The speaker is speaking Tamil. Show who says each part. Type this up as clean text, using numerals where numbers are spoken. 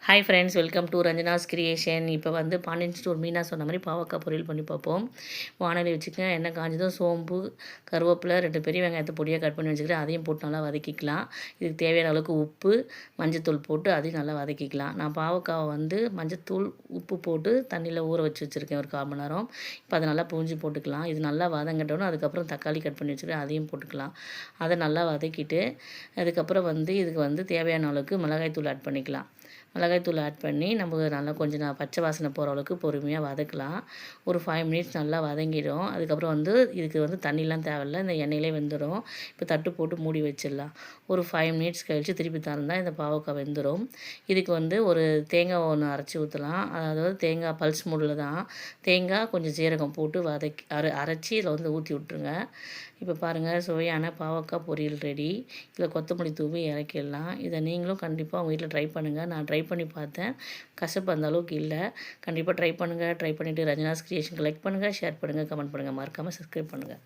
Speaker 1: Hi friends, welcome to Ranjana's creation. இப்போ வந்து பாண்டியன் ஸ்டோர் மீனா சொன்ன மாதிரி பாவக்காய் பொரியல் பண்ணி பார்ப்போம். வானொலி வச்சுக்கேன். எண்ணெய் காஞ்சதும் சோம்பு, கருவேப்பிலை, 2 பெரிய வெங்காயத்தை பொடியாக கட் பண்ணி வச்சுக்கிறேன். அதையும் போட்டு நல்லா வதக்கிக்கலாம். இதுக்கு தேவையான அளவுக்கு உப்பு, மஞ்சத்தூள் போட்டு அதையும் நல்லா வதக்கிக்கலாம். நான் பாவக்காவை வந்து மஞ்சத்தூள், உப்பு போட்டு தண்ணியில் ஊற வச்சுருக்கேன் ஒரு 1/4 மணி நேரம். இப்போ அதை நல்லா பூஞ்சி போட்டுக்கலாம். இது நல்லா வதங்கட்டணும். அதுக்கப்புறம் தக்காளி கட் பண்ணி வச்சுக்கிறேன், அதையும் போட்டுக்கலாம். அதை நல்லா வதக்கிட்டு அதுக்கப்புறம் வந்து இதுக்கு வந்து தேவையான அளவுக்கு மிளகாய்த்தூள் ஆட் பண்ணிக்கலாம். மிளகாய்த்தூள் ஆட் பண்ணி நம்ம நல்லா கொஞ்சம் பச்சை வாசனை போகிற அளவுக்கு பொறுமையாக வதக்கலாம். ஒரு 5 மினிட்ஸ் நல்லா வதங்கிடும். அதுக்கப்புறம் வந்து இதுக்கு வந்து தண்ணிலாம் தேவையில்ல, இந்த எண்ணெயிலே வெந்துடும். இப்போ தட்டு போட்டு மூடி வச்சிடலாம். ஒரு 5 மினிட்ஸ் கழித்து திருப்பி திறந்தால் இந்த பாவக்காய் வெந்துடும். இதுக்கு வந்து ஒரு தேங்காய் ஒன்று அரைச்சி ஊற்றலாம். அதாவது தேங்காய் பல்ஸ் மூடில் தான். தேங்காய் கொஞ்சம் சீரகம் போட்டு வதக்கி அரைச்சி இதில் வந்து ஊற்றி விட்ருங்க. இப்போ பாருங்கள், சுவையான பாவக்காய் பொரியல் ரெடி. இதில் கொத்தமல்லி தூவி இறக்கிடலாம். இதை நீங்களும் கண்டிப்பாக உங்கள் வீட்டில் ட்ரை பண்ணுங்கள். நான் ட்ரை பண்ணி பார்த்தேன், கசப்பு அந்த அளவுக்கு இல்லை. கண்டிப்பாக ட்ரை பண்ணுங்கள். ட்ரை பண்ணிவிட்டு ரஞ்சனாஸ் கிரியேஷனுக்கு லைக் பண்ணுங்கள், ஷேர் பண்ணுங்கள், கமெண்ட் பண்ணுங்கள், மறக்காமல் சப்ஸ்கிரைப் பண்ணுங்கள்.